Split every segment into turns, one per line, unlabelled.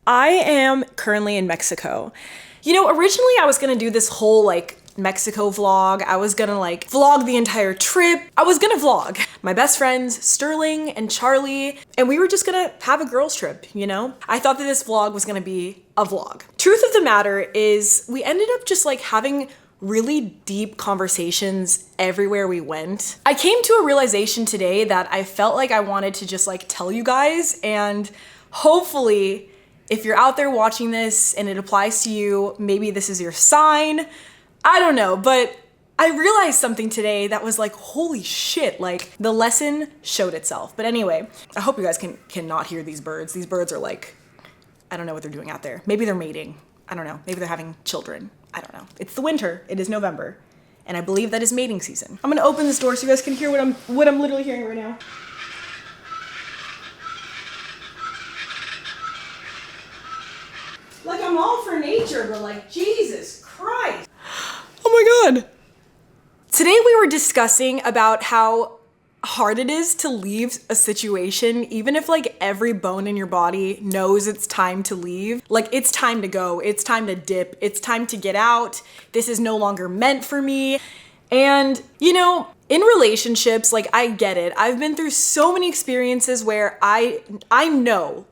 I am currently in Mexico. You know, originally I was gonna do this whole Mexico vlog. I was gonna vlog the entire trip. I was gonna vlog my best friends, Sterling and Charlie, and we were just gonna have a girls trip, you know? I thought that this vlog was gonna be a vlog. Truth of the matter is we ended up just having really deep conversations everywhere we went. I came to a realization today that I felt like I wanted to just tell you guys, and hopefully if you're out there watching this and it applies to you, maybe this is your sign. I don't know, but I realized something today that was holy shit, the lesson showed itself. But anyway, I hope you guys can not hear these birds. These birds are I don't know what they're doing out there. Maybe they're mating. I don't know. Maybe they're having children. I don't know. It's the winter. It is November. And I believe that is mating season. I'm gonna open this door so you guys can hear what I'm literally hearing right now. I'm all for nature, but Jesus Christ. Oh my God. Today we were discussing about how hard it is to leave a situation, even if every bone in your body knows it's time to leave. It's time to go, it's time to dip, it's time to get out. This is no longer meant for me. And you know, in relationships, I get it. I've been through so many experiences where I know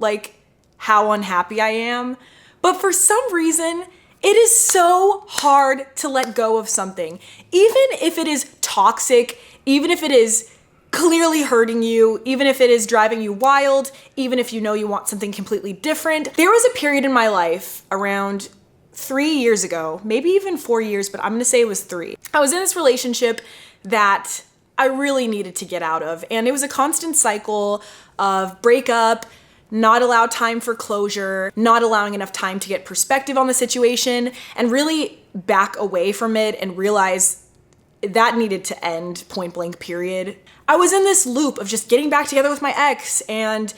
how unhappy I am. But for some reason, it is so hard to let go of something. Even if it is toxic, even if it is clearly hurting you, even if it is driving you wild, even if you know you want something completely different. There was a period in my life around 3 years ago, maybe even 4 years, but I'm gonna say it was 3. I was in this relationship that I really needed to get out of, and it was a constant cycle of breakup, not allow time for closure, not allowing enough time to get perspective on the situation, and really back away from it and realize that needed to end, point blank, period. I was in this loop of just getting back together with my ex and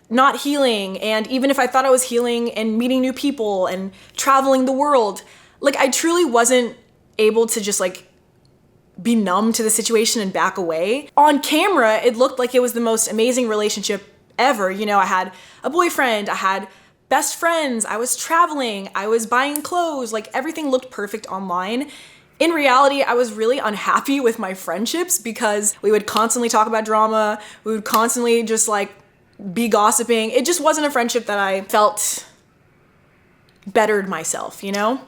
not healing, and even if I thought I was healing and meeting new people and traveling the world, I truly wasn't able to just be numb to the situation and back away. On camera, it looked like it was the most amazing relationship ever. You know, I had a boyfriend, I had best friends, I was traveling, I was buying clothes, everything looked perfect online. In reality, I was really unhappy with my friendships because we would constantly talk about drama, we would constantly just be gossiping. It just wasn't a friendship that I felt bettered myself, you know?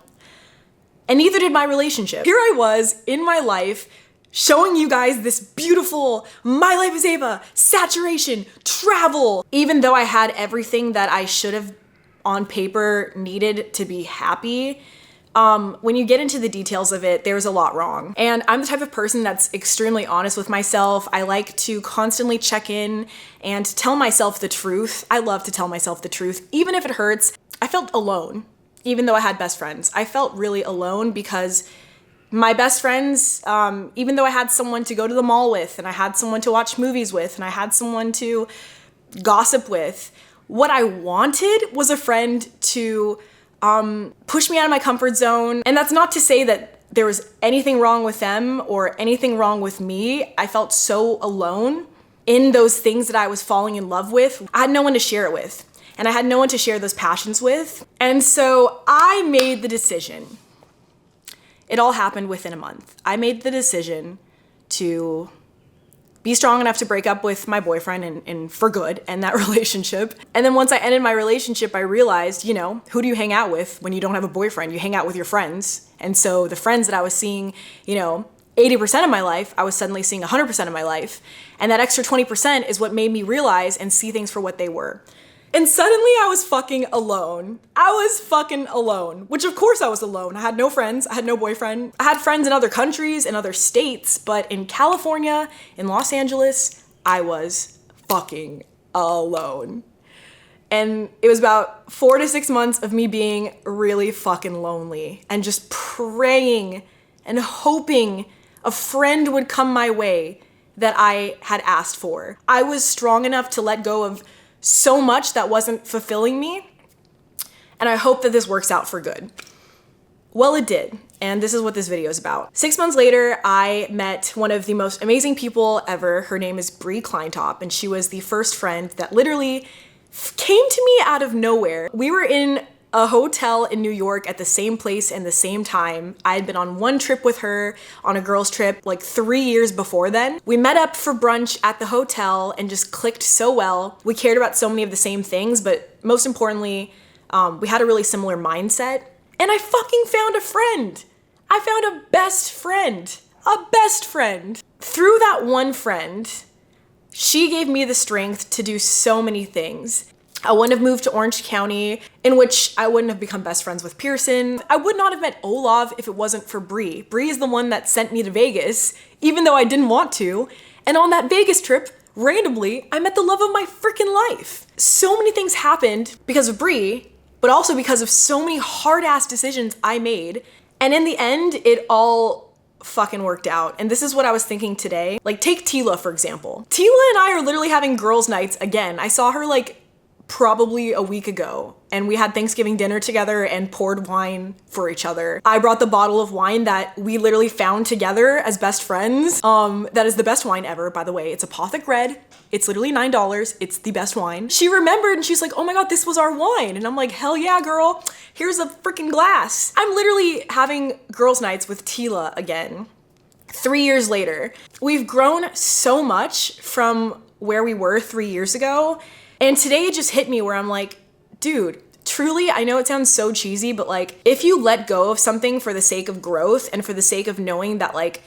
And neither did my relationship. Here I was in my life showing you guys this beautiful MyLifeAsEva, saturation, travel. Even though I had everything that I should have on paper needed to be happy, when you get into the details of it, there's a lot wrong. And I'm the type of person that's extremely honest with myself. I like to constantly check in and tell myself the truth. I love to tell myself the truth, even if it hurts. I felt alone, even though I had best friends. I felt really alone because my best friends, even though I had someone to go to the mall with, and I had someone to watch movies with, and I had someone to gossip with, what I wanted was a friend to push me out of my comfort zone. And that's not to say that there was anything wrong with them or anything wrong with me. I felt so alone in those things that I was falling in love with. I had no one to share it with, and I had no one to share those passions with. And so I made the decision. It all happened within a month. I made the decision to be strong enough to break up with my boyfriend and for good, end that relationship. And then once I ended my relationship, I realized, you know, who do you hang out with when you don't have a boyfriend? You hang out with your friends. And so the friends that I was seeing, 80% of my life, I was suddenly seeing 100% of my life. And that extra 20% is what made me realize and see things for what they were. And suddenly I was fucking alone. I was fucking alone, which of course I was alone. I had no friends, I had no boyfriend. I had friends in other countries, in other states, but in California, in Los Angeles, I was fucking alone. And it was about 4 to 6 months of me being really fucking lonely and just praying and hoping a friend would come my way that I had asked for. I was strong enough to let go of so much that wasn't fulfilling me, and I hope that this works out for good. Well, it did, and this is what this video is about. 6 months later, I met one of the most amazing people ever. Her name is Bree Kleintop, and she was the first friend that literally came to me out of nowhere. We were in a hotel in New York at the same place and the same time. I had been on one trip with her on a girls trip like 3 years before then. We met up for brunch at the hotel and just clicked so well. We cared about so many of the same things, but most importantly, we had a really similar mindset. And I fucking found a friend. I found a best friend. A best friend. Through that one friend, she gave me the strength to do so many things. I wouldn't have moved to Orange County, in which I wouldn't have become best friends with Pearson. I would not have met Olav if it wasn't for Bree. Bree is the one that sent me to Vegas, even though I didn't want to. And on that Vegas trip, randomly, I met the love of my freaking life. So many things happened because of Bree, but also because of so many hard-ass decisions I made. And in the end, it all fucking worked out. And this is what I was thinking today. Like, take Tila, for example. Tila and I are literally having girls' nights again. I saw her like probably a week ago, and we had Thanksgiving dinner together and poured wine for each other. I brought the bottle of wine that we literally found together as best friends. That is the best wine ever, by the way. It's Apothic Red. It's literally $9. It's the best wine. She remembered and she's like, oh my God, this was our wine. And I'm like, hell yeah, girl. Here's a freaking glass. I'm literally having girls' nights with Tila again. 3 years later. We've grown so much from where we were 3 years ago. And today it just hit me where I'm like, dude, truly, I know it sounds so cheesy, but like, if you let go of something for the sake of growth and for the sake of knowing that like,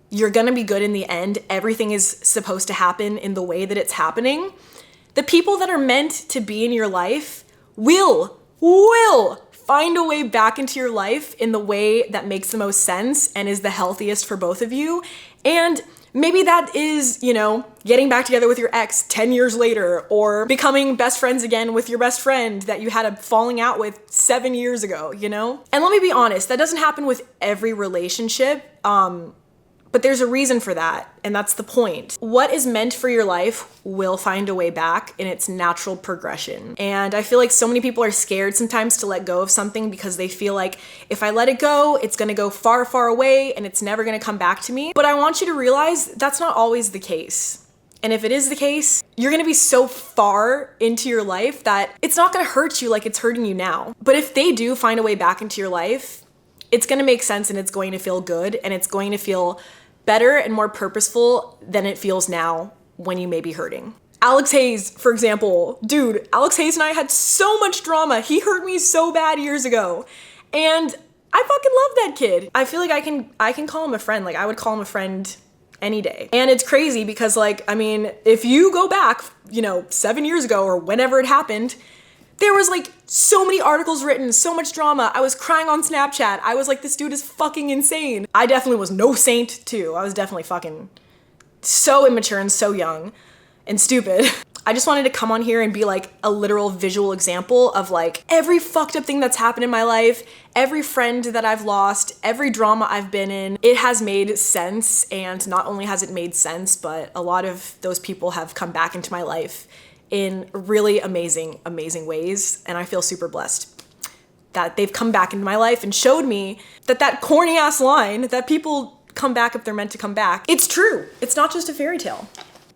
you're gonna be good in the end, everything is supposed to happen in the way that it's happening, the people that are meant to be in your life will find a way back into your life in the way that makes the most sense and is the healthiest for both of you. And maybe that is, you know, getting back together with your ex 10 years later, or becoming best friends again with your best friend that you had a falling out with 7 years ago, you know? And let me be honest, that doesn't happen with every relationship, but there's a reason for that, and that's the point. What is meant for your life will find a way back in its natural progression. And I feel like so many people are scared sometimes to let go of something because they feel like if I let it go, it's gonna go far, far away and it's never gonna come back to me. But I want you to realize that's not always the case. And if it is the case, you're gonna be so far into your life that it's not gonna hurt you like it's hurting you now. But if they do find a way back into your life, it's gonna make sense and it's going to feel good and it's going to feel better and more purposeful than it feels now when you may be hurting. Alex Hayes, for example, dude, Alex Hayes and I had so much drama. He hurt me so bad years ago. And I fucking love that kid. I feel like I can call him a friend. Like I would call him a friend any day. And it's crazy because like, I mean, if you go back, you know, 7 years ago or whenever it happened, there was like so many articles written, so much drama. I was crying on Snapchat. I was like, this dude is fucking insane. I definitely was no saint too. I was definitely fucking so immature and so young and stupid. I just wanted to come on here and be like a literal visual example of like every fucked up thing that's happened in my life, every friend that I've lost, every drama I've been in. It has made sense, and not only has it made sense, but a lot of those people have come back into my life in really amazing, amazing ways. And I feel super blessed that they've come back into my life and showed me that that corny ass line that people come back if they're meant to come back, it's true. It's not just a fairy tale.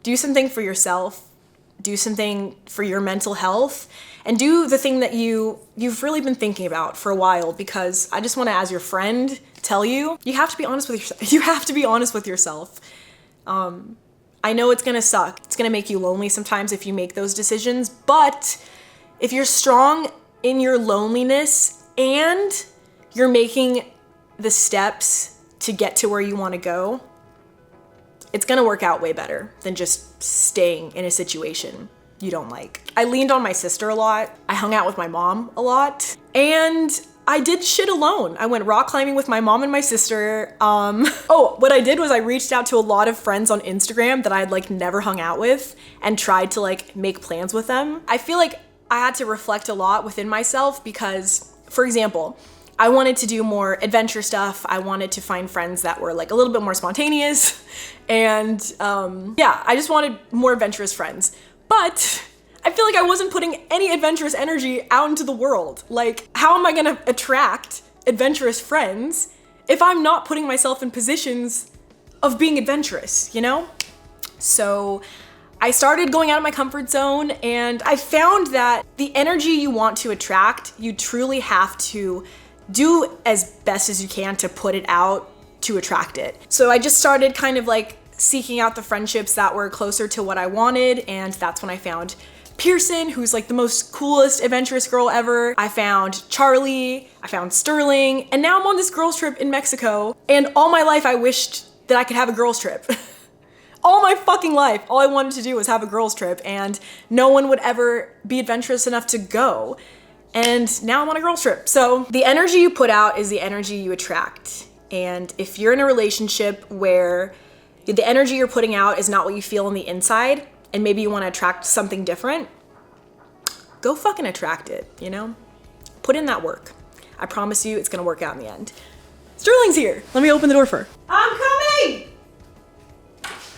Do something for yourself, do something for your mental health, and do the thing that you've really been thinking about for a while, because I just want to, as your friend, tell you, you have to be honest with yourself. You have to be honest with yourself. I know it's gonna suck. It's gonna make you lonely sometimes if you make those decisions, but if you're strong in your loneliness and you're making the steps to get to where you wanna go, it's gonna work out way better than just staying in a situation you don't like. I leaned on my sister a lot. I hung out with my mom a lot, and I did shit alone. I went rock climbing with my mom and my sister. What I did was I reached out to a lot of friends on Instagram that I had like never hung out with and tried to like make plans with them. I feel like I had to reflect a lot within myself because, for example, I wanted to do more adventure stuff. I wanted to find friends that were like a little bit more spontaneous. And yeah, I just wanted more adventurous friends. But I feel like I wasn't putting any adventurous energy out into the world. Like, how am I gonna attract adventurous friends if I'm not putting myself in positions of being adventurous, you know? So I started going out of my comfort zone, and I found that the energy you want to attract, you truly have to do as best as you can to put it out to attract it. So I just started kind of like seeking out the friendships that were closer to what I wanted, and that's when I found Pearson, who's like the most coolest adventurous girl ever. I found Charlie, I found Sterling, and now I'm on this girls trip in Mexico. And all my life I wished that I could have a girls trip. All my fucking life, all I wanted to do was have a girls trip, and no one would ever be adventurous enough to go. And now I'm on a girls trip. So the energy you put out is the energy you attract. And if you're in a relationship where the energy you're putting out is not what you feel on the inside, and maybe you want to attract something different, go fucking attract it, you know? Put in that work. I promise you it's gonna work out in the end. Sterling's here. Let me open the door for her. I'm coming!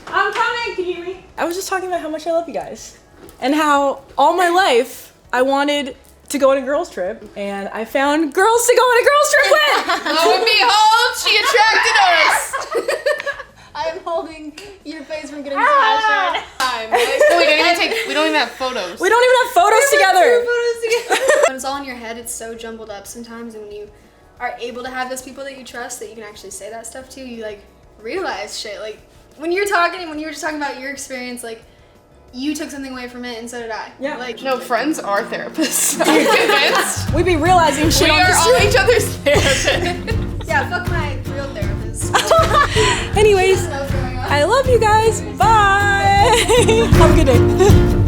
I'm coming, can you hear me? I was just talking about how much I love you guys, and how all my life I wanted to go on a girls trip, and I found girls to go on a girls trip with!
Lo and behold, she attracted us! I am holding your face from getting smashed on. We don't even have photos.
We don't even have photos together!
When it's all in your head, it's so jumbled up sometimes, and when you are able to have those people that you trust that you can actually say that stuff to, you like realize shit. Like when you were just talking about your experience, like you took something away from it, and so did I. Yeah. Like
no, friends are therapists. I'm convinced.
We be realizing shit on the street.
We are all each other's therapists.
Yeah, fuck my real therapist.
Anyways, I love you guys. Bye. Have a good day.